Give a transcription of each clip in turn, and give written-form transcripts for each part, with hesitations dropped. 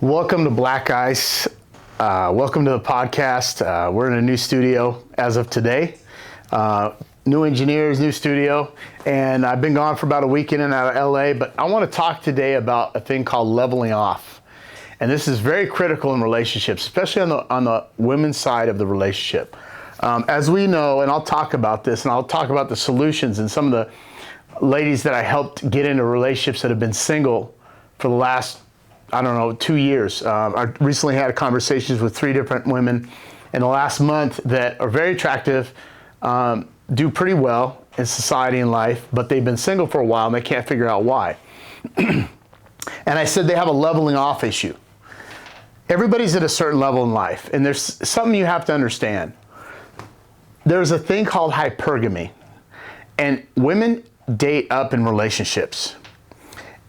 Welcome to Black Ice. Welcome to the podcast. We're in a new studio as of today. New engineers, new studio, and I've been gone for about a week in and out of LA, but I want to talk today about a thing called leveling off. And this is very critical in relationships, especially on the women's side of the relationship. As we know, and I'll talk about this, and I'll talk about the solutions and some of the ladies that I helped get into relationships that have been single for the last 2 years. I recently had conversations with 3 different women in the last month that are very attractive, do pretty well in society and life, but they've been single for a while and they can't figure out why. And I said they have a leveling off issue. Everybody's at a certain level in life, and there's something you have to understand. There's a thing called hypergamy, and women date up in relationships.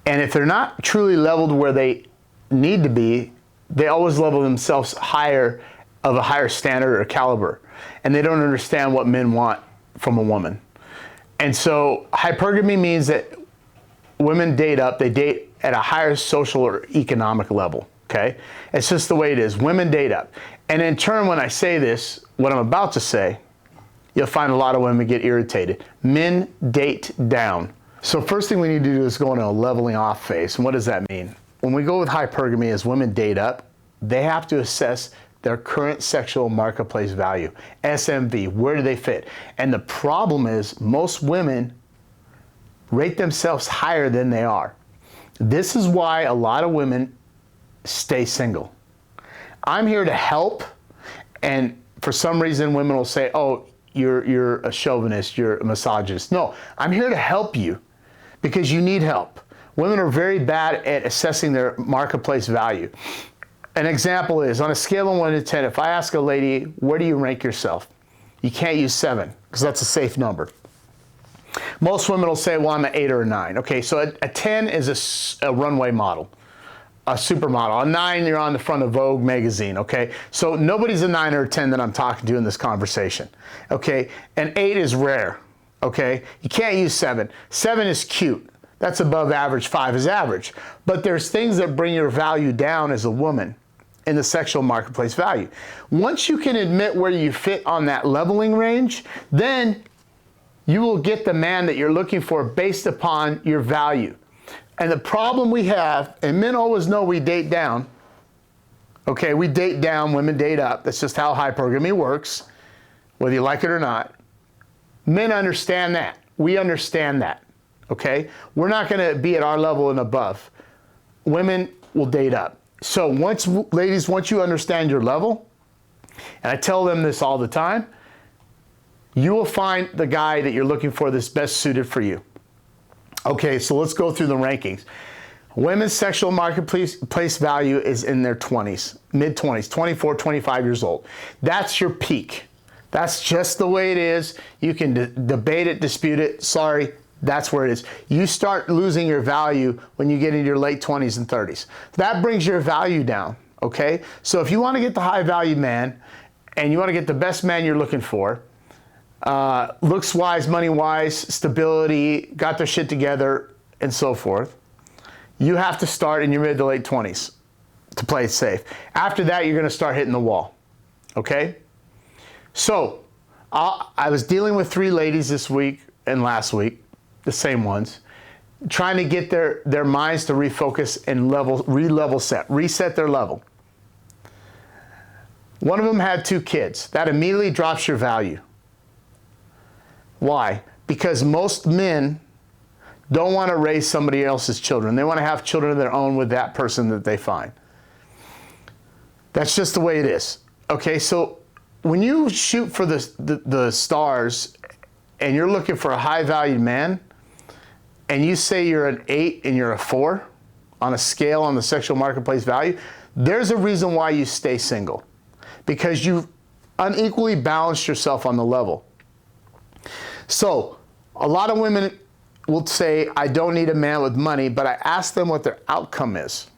And if they're not truly leveled where they need to be, they always level themselves higher, of a higher standard or caliber, and they don't understand what men want from a woman. And so hypergamy means that women date up, they date at a higher social or economic level, okay? It's just the way it is. Women date up. And in turn, when I say this, what I'm about to say, you'll find a lot of women get irritated. Men date down. So first thing we need to do is go into a leveling off phase. And what does that mean? When we go with hypergamy, as women date up, they have to assess their current sexual marketplace value, SMV, where do they fit? And the problem is most women rate themselves higher than they are. This is why a lot of women stay single. I'm here to help, and for some reason women will say, oh, you're a chauvinist, you're a misogynist. No, I'm here to help you because you need help. Women are very bad at assessing their marketplace value. An example is, on a scale of 1 to 10, if I ask a lady, where do you rank yourself? You can't use 7, because that's a safe number. Most women will say, well, I'm an 8 or a 9. Okay, so a 10 is a runway model, a supermodel. A 9, you're on the front of Vogue magazine, okay? So nobody's a 9 or a 10 that I'm talking to in this conversation, okay? An 8 is rare, okay? You can't use 7. 7 is cute. That's above average. 5 is average. But there's things that bring your value down as a woman in the sexual marketplace value. Once you can admit where you fit on that leveling range, then you will get the man that you're looking for based upon your value. And the problem we have, and men always know we date down, okay, we date down, women date up. That's just how hypergamy works, whether you like it or not. Men understand that. We understand that. Okay, we're not going to be at our level and above. Women will date up. So ladies, once you understand your level, and I tell them this all the time, you will find the guy that you're looking for that's best suited for you. Okay, so let's go through the rankings. Women's sexual marketplace value is in their 20s, mid-20s, 24, 25 years old. That's your peak. That's just the way it is. You can debate it, dispute it. Sorry. That's where it is. You start losing your value when you get into your late 20s and 30s. That brings your value down, okay? So if you want to get the high value man and you want to get the best man you're looking for, looks wise, money wise, stability, got their shit together, and so forth, you have to start in your mid to late 20s to play it safe. After that, you're going to start hitting the wall, okay? So I was dealing with 3 ladies this week and last week, the same ones, trying to get their minds to refocus and reset their level. One of them had 2 kids. That immediately drops your value. Why? Because most men don't want to raise somebody else's children. They want to have children of their own with that person that they find. That's just the way it is. Okay, so when you shoot for the stars and you're looking for a high-valued man, and you say you're an 8 and you're a 4 on a scale on the sexual marketplace value, there's a reason why you stay single. Because you've unequally balanced yourself on the level. So a lot of women will say, I don't need a man with money, but I ask them what their outcome is.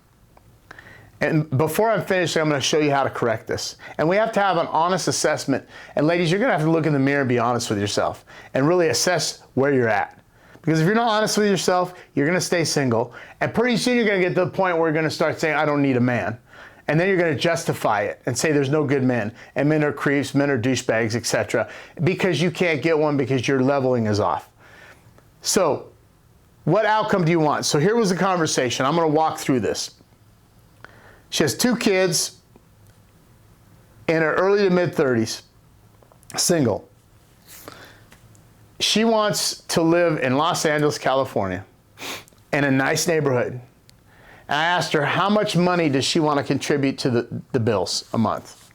And before I'm finished, I'm going to show you how to correct this. And we have to have an honest assessment. And ladies, you're going to have to look in the mirror and be honest with yourself and really assess where you're at. Because if you're not honest with yourself, you're going to stay single. And pretty soon you're going to get to the point where you're going to start saying, I don't need a man. And then you're going to justify it and say there's no good men. And men are creeps, men are douchebags, etc. Because you can't get one because your leveling is off. So what outcome do you want? So here was the conversation. I'm going to walk through this. She has 2 kids in her early to mid 30s, single. She wants to live in Los Angeles, California, in a nice neighborhood. And I asked her, how much money does she want to contribute to the bills a month?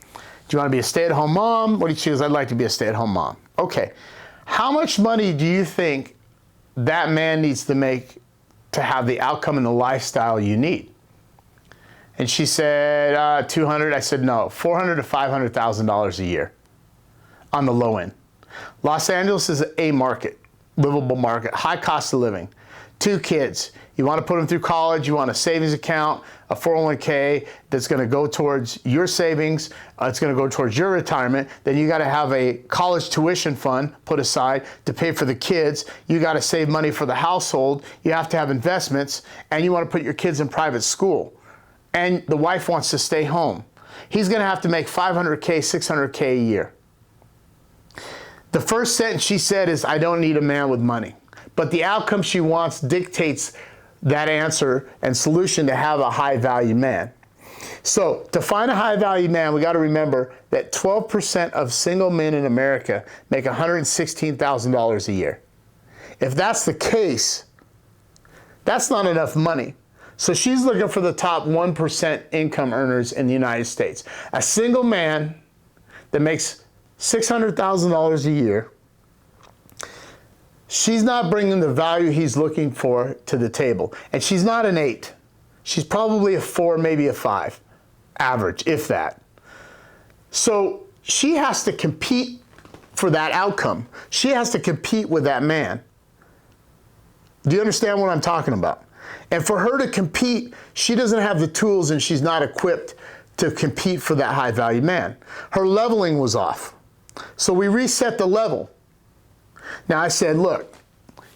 Do you want to be a stay-at-home mom? What do you choose? I'd like to be a stay-at-home mom. Okay. How much money do you think that man needs to make to have the outcome and the lifestyle you need? And she said, 200. I said, no, $400,000 to $500,000 a year on the low end. Los Angeles is a market, livable market, high cost of living. 2 kids. You want to put them through college. You want a savings account, a 401k that's going to go towards your savings. It's going to go towards your retirement. Then you got to have a college tuition fund put aside to pay for the kids. You got to save money for the household. You have to have investments, and you want to put your kids in private school. And the wife wants to stay home. He's going to have to make $500K, $600K a year. The first sentence she said is, I don't need a man with money. But the outcome she wants dictates that answer and solution to have a high-value man. So to find a high-value man, we got to remember that 12% of single men in America make $116,000 a year. If that's the case, that's not enough money. So she's looking for the top 1% income earners in the United States. A single man that makes $600,000 a year, she's not bringing the value he's looking for to the table. And she's not an 8. She's probably a 4, maybe a 5, average, if that. So she has to compete for that outcome. She has to compete with that man. Do you understand what I'm talking about? And for her to compete, she doesn't have the tools and she's not equipped to compete for that high value man. Her leveling was off. So we reset the level. Now I said, look,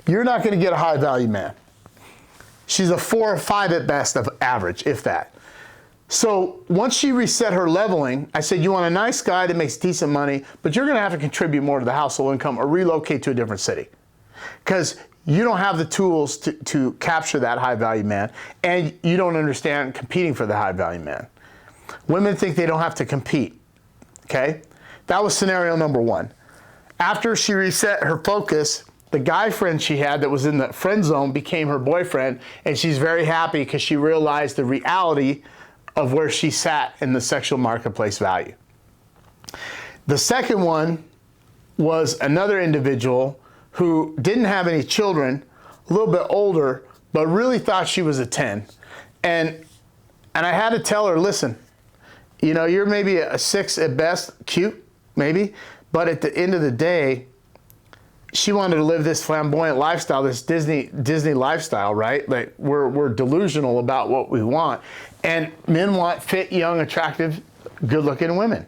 you're not going to get a high value man. She's a 4 or 5 at best of average, if that. So once she reset her leveling, I said, you want a nice guy that makes decent money, but you're going to have to contribute more to the household income or relocate to a different city. Because you don't have the tools to capture that high value man, and you don't understand competing for the high value man. Women think they don't have to compete, okay? That was scenario number 1. After she reset her focus, the guy friend she had that was in the friend zone became her boyfriend, and she's very happy because she realized the reality of where she sat in the sexual marketplace value. The second one was another individual who didn't have any children, a little bit older, but really thought she was a 10. And I had to tell her, listen, you know, you're maybe a 6 at best, cute, maybe, but at the end of the day, she wanted to live this flamboyant lifestyle, this Disney lifestyle, right? Like we're delusional about what we want. And men want fit, young, attractive, good-looking women,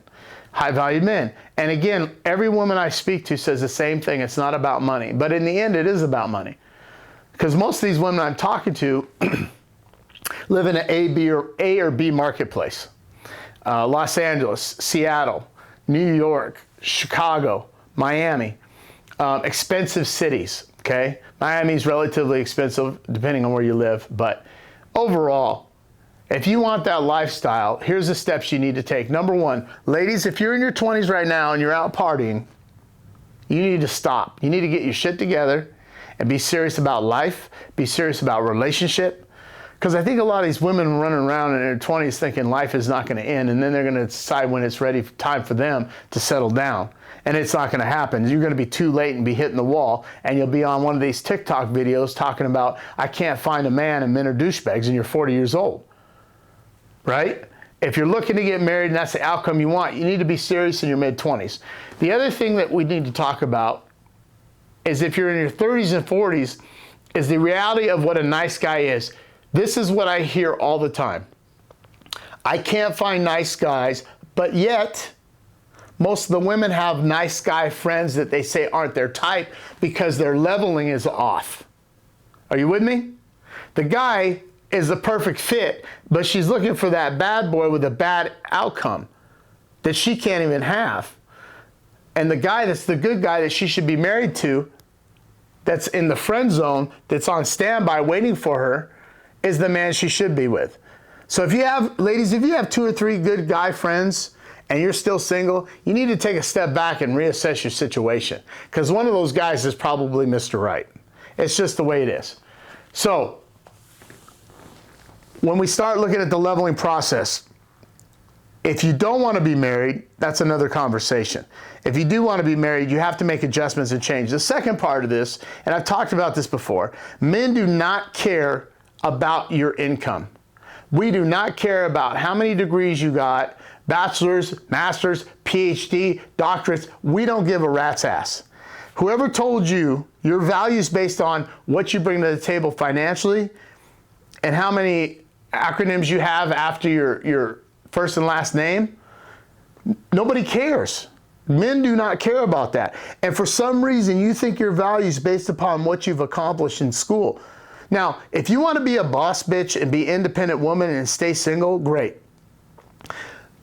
high-value men. And again, every woman I speak to says the same thing. It's not about money. But in the end, it is about money. Because most of these women I'm talking to live in an A or B marketplace. Los Angeles, Seattle, New York, Chicago, Miami. Expensive cities, okay? Miami's relatively expensive depending on where you live. But overall, if you want that lifestyle, here's the steps you need to take. Number 1, ladies, if you're in your 20s right now and you're out partying, you need to stop. You need to get your shit together and be serious about life, be serious about relationship. Because I think a lot of these women running around in their 20s thinking life is not going to end, and then they're going to decide when it's ready, time for them to settle down. And it's not going to happen. You're going to be too late and be hitting the wall, and you'll be on one of these TikTok videos talking about, I can't find a man and men are douchebags, and you're 40 years old. Right? If you're looking to get married and that's the outcome you want, you need to be serious in your mid-20s. The other thing that we need to talk about is if you're in your 30s and 40s, is the reality of what a nice guy is. This is what I hear all the time. I can't find nice guys, but yet most of the women have nice guy friends that they say aren't their type because their leveling is off. Are you with me? The guy is the perfect fit, but she's looking for that bad boy with a bad outcome that she can't even have. And the guy that's the good guy that she should be married to, that's in the friend zone, that's on standby waiting for her, is the man she should be with. So if you have, ladies, if you have 2 or 3 good guy friends and you're still single, you need to take a step back and reassess your situation, because one of those guys is probably Mr. Right. It's just the way it is. So when we start looking at the leveling process, if you don't want to be married, that's another conversation. If you do want to be married, you have to make adjustments and change. The second part of this, and I've talked about this before, men do not care about your income. We do not care about how many degrees you got, bachelor's, master's, PhD, doctorates. We don't give a rat's ass. Whoever told you your value is based on what you bring to the table financially and how many acronyms you have after your first and last name, nobody cares. Men do not care about that. And for some reason, you think your value is based upon what you've accomplished in school. Now, if you want to be a boss bitch and be an independent woman and stay single, great.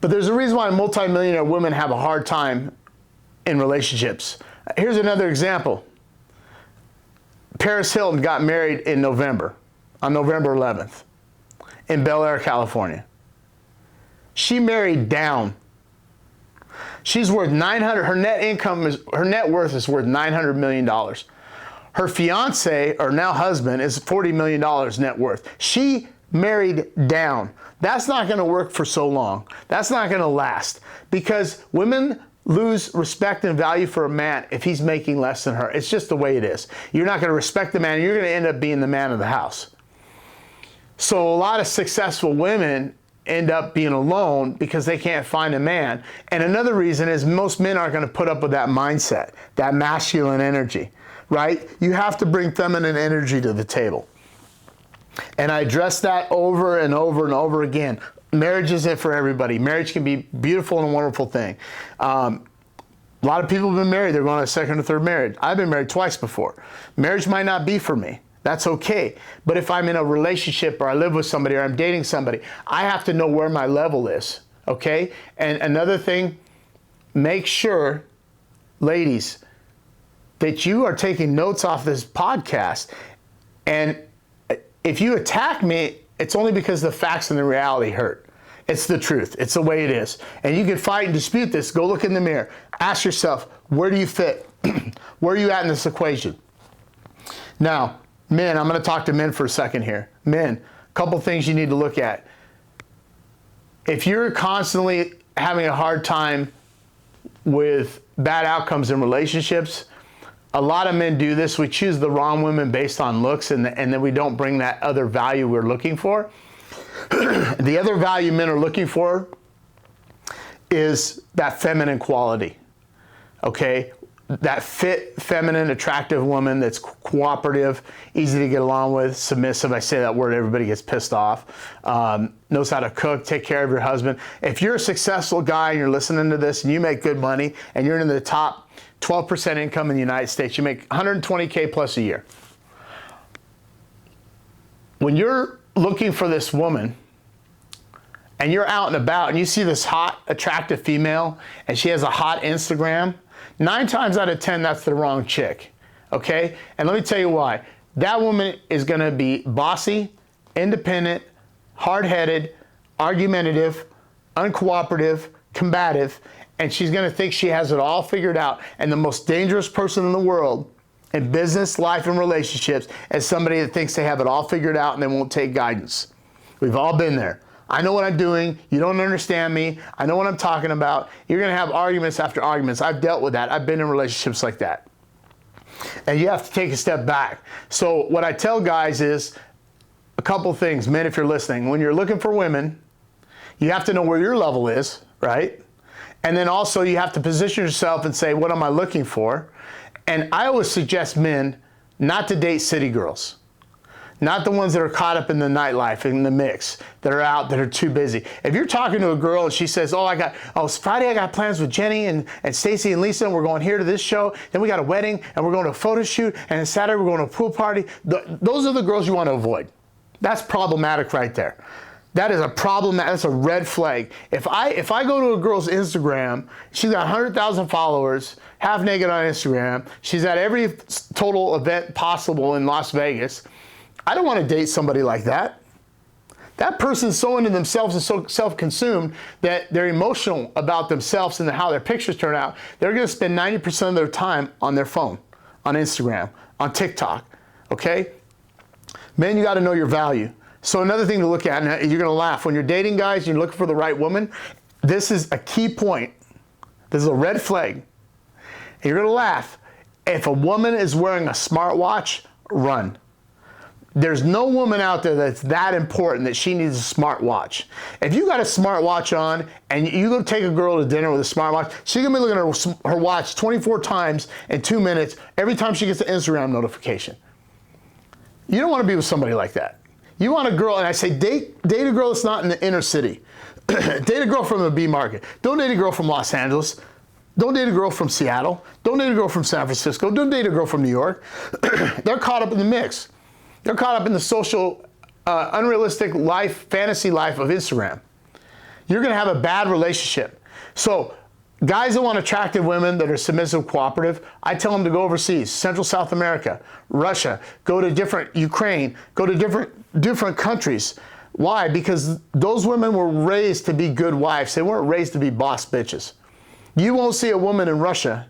But there's a reason why multimillionaire women have a hard time in relationships. Here's another example. Paris Hilton got married in November, on November 11th, in Bel Air, California. She married down. She's worth her net worth is worth $900 million. Her fiance, or now husband, is $40 million net worth. She married down. That's not going to work for so long. That's not going to last, because women lose respect and value for a man if he's making less than her. It's just the way it is. You're not going to respect the man. You're going to end up being the man of the house. So a lot of successful women end up being alone because they can't find a man. And another reason is most men aren't going to put up with that mindset, that masculine energy, right? You have to bring feminine energy to the table. And I address that over and over and over again. Marriage isn't for everybody. Marriage can be beautiful and a wonderful thing. A lot of people have been married. They're going on a second or third marriage. I've been married twice before. Marriage might not be for me. That's okay. But if I'm in a relationship or I live with somebody or I'm dating somebody, I have to know where my level is, okay? And another thing, make sure, ladies, that you are taking notes off this podcast. And if you attack me, it's only because the facts and the reality hurt. It's the truth. It's the way it is. And you can fight and dispute this. Go look in the mirror. Ask yourself, where do you fit? Where are you at in this equation? Now, men, I'm going to talk to men for a second here. Men, a couple things you need to look at. If you're constantly having a hard time with bad outcomes in relationships, a lot of men do this. We choose the wrong women based on looks, and then we don't bring that other value we're looking for. The other value men are looking for is that feminine quality, okay? That fit, feminine, attractive woman that's cooperative, easy to get along with, submissive. I say that word, everybody gets pissed off. Knows how to cook, take care of your husband. If you're a successful guy and you're listening to this and you make good money and you're in the top 12% income in the United States, you make $120K plus a year. When you're looking for this woman and you're out and about and you see this hot, attractive female and she has a hot Instagram, 9 times out of 10, that's the wrong chick, okay? And let me tell you why. That woman is gonna be bossy, independent, hard-headed, argumentative, uncooperative, combative, and she's gonna think she has it all figured out. And the most dangerous person in the world in business, life, and relationships is somebody that thinks they have it all figured out and they won't take guidance. We've all been there. I know what I'm doing. You don't understand me. I know what I'm talking about. You're going to have arguments after arguments. I've dealt with that. I've been in relationships like that. And you have to take a step back. So what I tell guys is a couple things. Men, if you're listening, when you're looking for women, you have to know where your level is, right? And then also you have to position yourself and say, what am I looking for? And I always suggest men not to date city girls. not the ones that are caught up in the nightlife, in the mix, that are out, that are too busy. If you're talking to a girl and she says, it's Friday, I got plans with Jenny and Stacy and Lisa, and we're going here to this show, then we got a wedding, and we're going to a photo shoot, and on Saturday we're going to a pool party. Those are the girls you want to avoid. That's problematic right there. That is a problem. That's a red flag. If I go to a girl's Instagram, she's got 100,000 followers, half naked on Instagram. She's at every total event possible in Las Vegas. I don't want to date somebody like that. That person's so into themselves and so self-consumed that they're emotional about themselves and how their pictures turn out. They're going to spend 90% of their time on their phone, on Instagram, on TikTok. Okay? Men, you got to know your value. So another thing to look at, and you're going to laugh, when you're dating guys, you're looking for the right woman, this is a key point. This is a red flag. And you're going to laugh. If a woman is wearing a smartwatch, run. There's no woman out there that's that important that she needs a smartwatch. If you got a smartwatch on and you go take a girl to dinner with a smartwatch, she's going to be looking at her watch 24 times in 2 minutes every time she gets an Instagram notification. You don't want to be with somebody like that. You want a girl, and I say date a girl that's not in the inner city. Date a girl from the B market. Don't date a girl from Los Angeles. Don't date a girl from Seattle. Don't date a girl from San Francisco. Don't date a girl from New York. They're caught up in the mix. They're caught up in the social, unrealistic life, fantasy life of Instagram. You're going to have a bad relationship. So guys that want attractive women that are submissive, cooperative, I tell them to go overseas, Central South America, Russia, go to Ukraine, go to different countries. Why? Because those women were raised to be good wives. They weren't raised to be boss bitches. You won't see a woman in Russia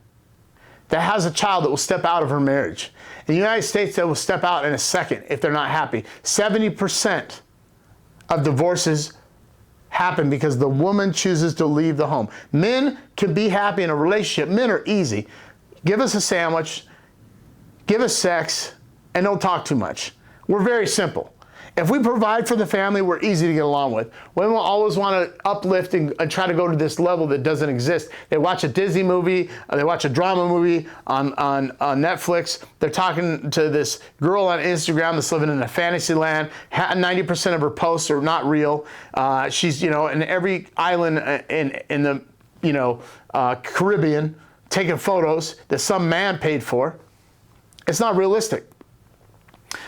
that has a child that will step out of her marriage. In the United States, that will step out in a second if they're not happy. 70% of divorces happen because the woman chooses to leave the home. Men can be happy in a relationship. Men are easy. Give us a sandwich, give us sex, and don't talk too much. We're very simple. If we provide for the family, we're easy to get along with. Women will always want to uplift and try to go to this level that doesn't exist. They watch a Disney movie, they watch a drama movie on Netflix. They're talking to this girl on Instagram that's living in a fantasy land. 90% of her posts are not real. She's, in every island in the, Caribbean, taking photos that some man paid for. It's not realistic.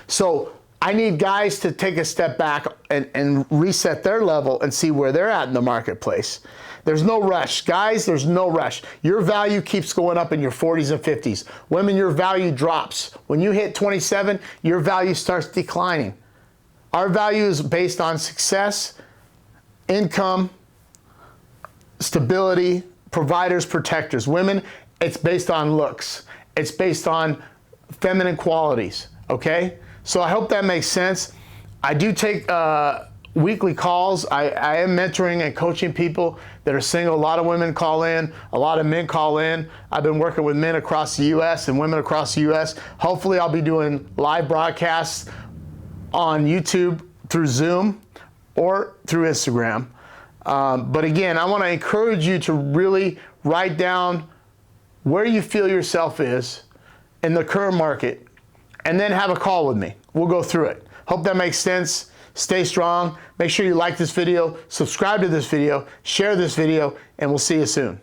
So I need guys to take a step back and reset their level and see where they're at in the marketplace. There's no rush. Guys, there's no rush. Your value keeps going up in your 40s and 50s. Women, your value drops. When you hit 27, your value starts declining. Our value is based on success, income, stability, providers, protectors. Women, it's based on looks. It's based on feminine qualities, okay? So I hope that makes sense. I do take weekly calls. I am mentoring and coaching people that are single. A lot of women call in, a lot of men call in. I've been working with men across the U.S. and women across the U.S. Hopefully I'll be doing live broadcasts on YouTube through Zoom or through Instagram. But again, I want to encourage you to really write down where you feel yourself is in the current market, and then have a call with me. We'll go through it. Hope that makes sense. Stay strong. Make sure you like this video, subscribe to this video, share this video, and we'll see you soon.